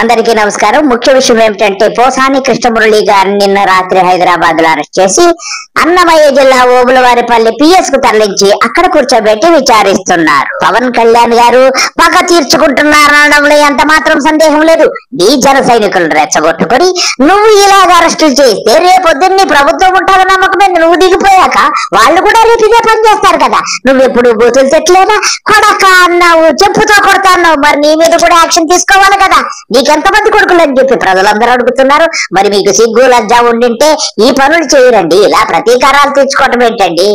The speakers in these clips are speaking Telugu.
అందరికీ నమస్కారం. ముఖ్య విషయం ఏమిటంటే పోసాని కృష్ణమురళి గారిని నిన్న రాత్రి హైదరాబాద్ లో అరెస్ట్ చేసి అన్నమయ్య జిల్లా ఓబులవారిపల్లి పిఎస్ కు తరలించి అక్కడ కూర్చోబెట్టి విచారిస్తున్నారు. పవన్ కళ్యాణ్ గారు పగ తీర్చుకుంటున్నారనడంలో ఎంత మాత్రం సందేహం లేదు. ఈ జన సైనికులను రెచ్చగొట్టుకుని నువ్వు ఇలాగ అరెస్టులు చేస్తే రేపొద్దున్ని ప్రభుత్వం ఉంటుందని నమ్మకమే. నువ్వు దిగిపోయాక వాళ్ళు కూడా రేపు ఇదే పని చేస్తారు కదా. నువ్వెప్పుడు బూతులు తిట్టలేదా, కొడక అన్నావు, చెప్పుతో కొడతా అన్నావు, మరి నీ మీద కూడా యాక్షన్ తీసుకోవాలి కదా. నీకెంతమంది కొడుకులు అని చెప్పి ప్రజలందరూ అడుగుతున్నారు. మరి మీకు సిగ్గు లజ్జ ఉండింటే ఈ పనులు చేయరండి, ఇలా ప్రతీకారాలు తెచ్చుకోవటం ఏంటండి?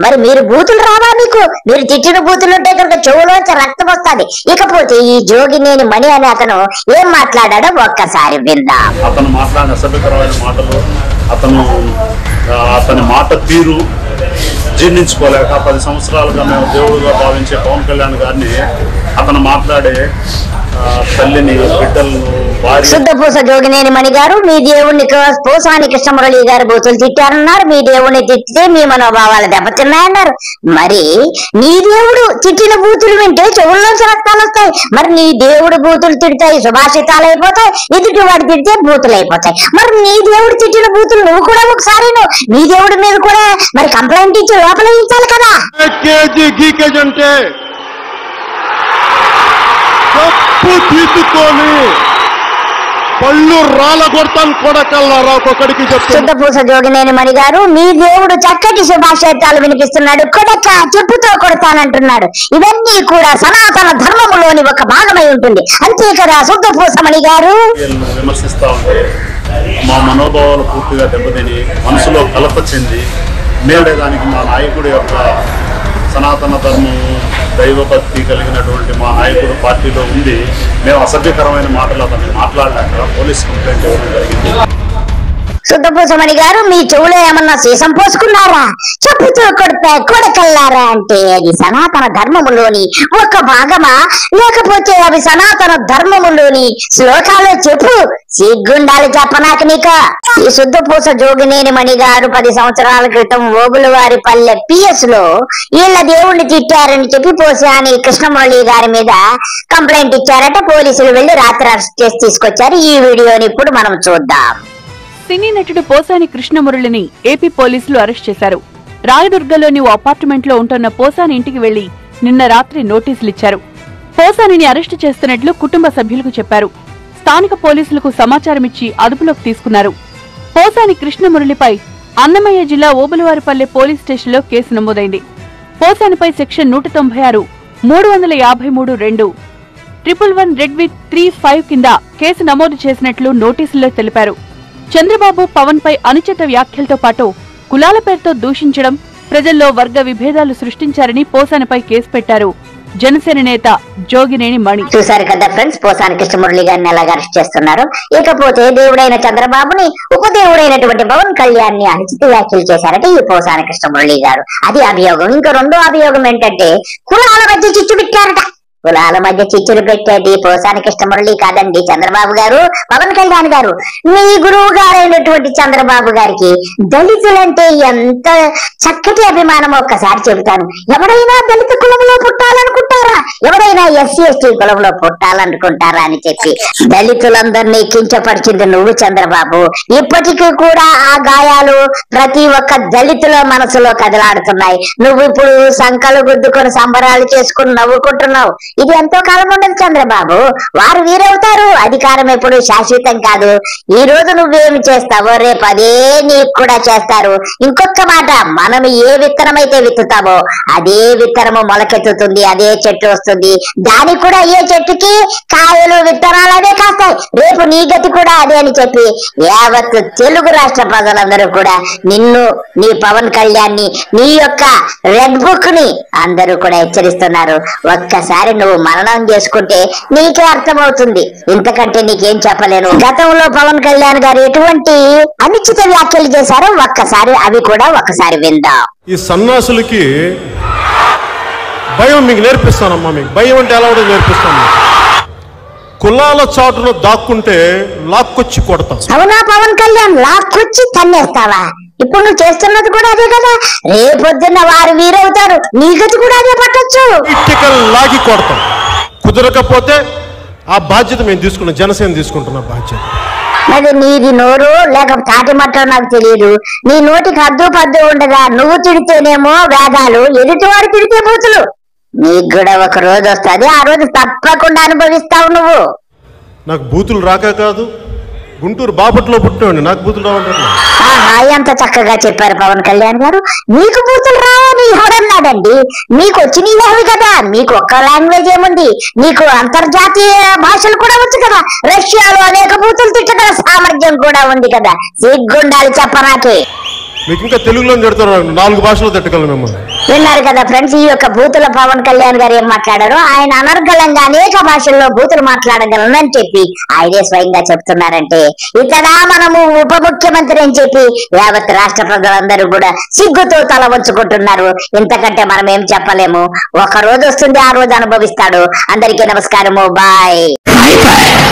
మరి మీరు బూతులు రావా? మీకు మీరు తిట్టిన బూతులు ఉంటే కనుక చెవులోంచి రక్తం వస్తుంది. ఇకపోతే ఈ జోగినేని మణి అనే అతను ఏం మాట్లాడాడో ఒక్కసారి విందాం. అతను మాట్లాడిన అసభ్యకరమైన మాటలు, అతని మాట తీరు జీర్ణించుకోలేక 10 సంవత్సరాలుగా మేము దేవుడుగా భావించే పవన్ కళ్యాణ్ గారిని అతను మాట్లాడే తల్లిని, బిడ్డలను, శుద్ధపూస జోగినేని మణి గారు మీ దేవుణ్ణి పోసాని కృష్ణమురళి గారు బూతులు తిట్టారన్నారు. మీ దేవుణ్ణి తిట్టితే మీ మనోభావాలు దెబ్బతిన్నాయన్నారు. మరి నీ దేవుడు తిట్టిన బూతులు వింటే చెవుల్లోంచి రక్తాలు వస్తాయి. మరి నీ దేవుడు బూతులు తిడతాయి, సుభాషితాలు అయిపోతాయి, ఎదుటి వాడు తిడితే బూతులు అయిపోతాయి. మరి నీ దేవుడు తిట్టిన బూతులు నువ్వు కూడా ఒకసారి నీ దేవుడి మీద కూడా మరి కంప్లైంట్ ఇచ్చి లోపల ఇచ్చాలి కదా. తప్పు తీసుకొని పళ్ళు రాళ్ళ కొడతాను కొడకల్లారా ఒక్కొక్కడికి చెప్తాను. శుద్ధపూస జోగినేని మణి గారు మీ దేవుడు చక్కటి శుభాషేతాలు వినిపిస్తున్నాడు, కొడక చెప్పుతో కొడతానంటున్నాడు. ఇవన్నీ కూడా సనాతన ధర్మములోని ఒక భాగమై ఉంటుంది, అంతే కదా శుద్ధపూస మణి గారు? విమర్శిస్తా ఉంటే మా మనోభావాలు పూర్తిగా దెబ్బతిని మనసులో కలత చెంది మేడేదానికి మా నాయకుడి యొక్క సనాతన ధర్మము, దైవభక్తి కలిగినటువంటి మా నాయకుడు పార్టీలో ఉంది. మేము అసభ్యకరమైన మాటలు అతన్ని మాట్లాడలేక పోలీస్ కంప్లైంట్ ఇవ్వడం జరిగింది. శుద్ధపూసమణి గారు మీ చెవులో ఏమన్నా సీసం పోసుకున్నారా? చెప్పుతో కొడతా కొడకల్లారా అంటే అది సనాతన ధర్మములోని ఒక భాగమా, లేకపోతే అవి సనాతన ధర్మములోని శ్లోకాలు చెప్పు. సిగ్గుండాలి చెప్పనాక నీకు. ఈ శుద్ధపూస జోగినేని మణి గారు 10 సంవత్సరాల క్రితం ఓబులవారిపల్లె పిఎస్ లో వీళ్ళ దేవుణ్ణి తిట్టారని చెప్పి పోసాని కృష్ణమురళి గారి మీద కంప్లైంట్ ఇచ్చారట. పోలీసులు వెళ్లి రాత్రి అరెస్ట్ చేసి తీసుకొచ్చారు. ఈ వీడియోని ఇప్పుడు మనం చూద్దాం. సినీ నటుడు పోసాని కృష్ణమురళిని ఏపీ పోలీసులు అరెస్ట్ చేశారు. రాయదుర్గంలోని ఓ అపార్ట్మెంట్ లో ఉంటున్న పోసాని ఇంటికి వెళ్లి నిన్న రాత్రి నోటీసులిచ్చారు. పోసానిని అరెస్టు చేస్తున్నట్లు కుటుంబ సభ్యులకు చెప్పారు. స్థానిక పోలీసులకు సమాచారమిచ్చి అదుపులోకి తీసుకున్నారు. పోసాని కృష్ణమురళిపై అన్నమయ్య జిల్లా ఓబులవారిపల్లె పోలీస్ స్టేషన్లో కేసు నమోదైంది. పోసానిపై సెక్షన్ 196, 353(2), 111 రెడ్ విత్ 35 కింద కేసు నమోదు చేసినట్లు నోటీసుల్లో తెలిపారు. చంద్రబాబు, పవన్ పై అనుచిత వ్యాఖ్యలతో పాటు కులాల పేరుతో దూషించడం, ప్రజల్లో వర్గ విభేదాలు సృష్టించారని పోసానిపై కేసు పెట్టారు జనసేన నేత జోగినేని మణి. చూశారు కదా ఫ్రెండ్స్, పోసాని కృష్ణమురళి గారిని ఎలాగ అరెస్ట్ చేస్తున్నారు. ఇకపోతే దేవుడైన చంద్రబాబుని, ఉపదేవుడైనటువంటి పవన్ కళ్యాణ్ ని అనుచిత వ్యాఖ్యలు చేశారట ఈ పోసాని కృష్ణమురళి గారు. అది అభియోగం. ఇంకా రెండో అభియోగం ఏంటంటే కులాల మధ్య చిచ్చు పెట్టారట. కులాల మధ్య చిచ్చులు పెట్టేది పోసాని కృష్ణమురళి కాదండి, చంద్రబాబు గారు, పవన్ కళ్యాణ్ గారు. మీ గురువు గారైనటువంటి చంద్రబాబు గారికి దళితులంటే ఎంత చక్కటి అభిమానం ఒక్కసారి చెబుతాను. ఎవరైనా దళిత కులంలో పుట్టాలనుకుంటారా? ఎవరైనా ఎస్సీ ఎస్టీ కులంలో పుట్టాలనుకుంటారా అని చెప్పి దళితులందరినీ కించపరిచింది నువ్వు చంద్రబాబు. ఇప్పటికీ కూడా ఆ గాయాలు ప్రతి ఒక్క దళితుల మనసులో కదలాడుతున్నాయి. నువ్వు ఇప్పుడు సంకలు గుద్దుకొని సంబరాలు చేసుకుని నవ్వుకుంటున్నావు. ఇది ఎంతో కాలం ఉండదు చంద్రబాబు. వారు వీరవుతారు. అధికారం ఎప్పుడు శాశ్వతం కాదు. ఈ రోజు నువ్వేమి చేస్తావో రేపు అదే నీకు కూడా చేస్తారు. ఇంకొక మాట, మనం ఏ విత్తనం అయితే విత్తుతామో అదే విత్తనము మొలకెత్తుతుంది, అదే చెట్టు వస్తుంది. దానికి కూడా ఏ చెట్టుకి కాయలు విత్తనాలు అదే కాస్తాయి. రేపు నీ గతి కూడా అదే అని చెప్పి యావత్ తెలుగు రాష్ట్ర ప్రజలందరూ కూడా నిన్ను, నీ పవన్ కళ్యాణ్ ని, నీ యొక్క రెడ్ బుక్ ని అందరూ కూడా హెచ్చరిస్తున్నారు. ఒక్కసారి నువ్వు మరణం చేసుకుంటే నీకే అర్థమవుతుంది. ఇంతకంటే నీకేం చెప్పలేను. గతంలో పవన్ కళ్యాణ్ గారు ఎటువంటి అనుచిత వ్యాఖ్యలు చేశారో ఒక్కసారి అవి కూడా ఒకసారి విందాం. ఈ సన్నాసులకి భయం మీకు నేర్పిస్తానమ్మా. మీకు భయం అంటే ఎలా ఉంటుందో నేర్పిస్తాను. కులాల చాటును దాక్కుంటే లాక్కొచ్చి కొడతాం. అవునా పవన్ కళ్యాణ్? లాక్కొచ్చి తన్నేస్తావా? ఇప్పుడు నువ్వు చేస్తున్నది కూడా అదే కదా. రేపొద్దున్న వారు వీరవుతారు, నీ గతి కూడా అదే పట్టొచ్చు. పొలిటికల్ లాగి కొడతాం. కుదరకపోతే ఆ బాధ్యత మేము తీసుకున్నాం, జనసేన తీసుకుంటున్న బాధ్యత. మరి నీది నోరు లేక తాటి మట్టం నాకు తెలియదు. నీ నోటికి హద్దు పద్దు ఉండదా? నువ్వు తిడితేనేమో వేదాలు, ఎదుటివాడు తిడితే బూతులు. నీకు కూడా ఒక రోజు వస్తుంది, ఆ రోజు తప్పకుండా అనుభవిస్తావు నువ్వు. నాకు బూతులు రాక కాదు, గుంటూరు బాపట్లో పుట్టినండి, నాకు బూతులు రావంటారు. ఆహా, ఎంత చక్కగా చెప్పారు పవన్ కళ్యాణ్ గారు. మీకు బూతులు రావని ఎవడన్నాడండి? మీకు వచ్చి నీవేవి కదా, మీకు ఒక్క లాంగ్వేజ్ ఏముంది? మీకు అంతర్జాతీయ భాషలు కూడా వచ్చు కదా. రష్యాలో అనేక బూతులు తిట్టగల సామర్థ్యం కూడా ఉంది కదా. సిగ్గుండాలి చెప్పనాకే. మీకు ఇంకా తెలుగులో తిడతారు, 4 భాషలో తిట్టగలను మిమ్మల్ని. విన్నారు కదా ఫ్రెండ్స్, ఈ యొక్క బూతుల పవన్ కళ్యాణ్ గారు ఏం మాట్లాడారో. ఆయన అనర్గళంగా అనేక భాషల్లో బూతులు మాట్లాడగలనని చెప్పి ఆయనే స్వయంగా చెప్తున్నారంటే ఇతడా మనము ఉప ముఖ్యమంత్రి అని చెప్పి యావత్ రాష్ట్ర ప్రజలందరూ కూడా సిగ్గుతో తల వంచుకుంటున్నారు. ఇంతకంటే మనం ఏం చెప్పలేము. ఒక రోజు వస్తుంది, ఆ రోజు అనుభవిస్తాడు. అందరికీ నమస్కారము, బాయ్.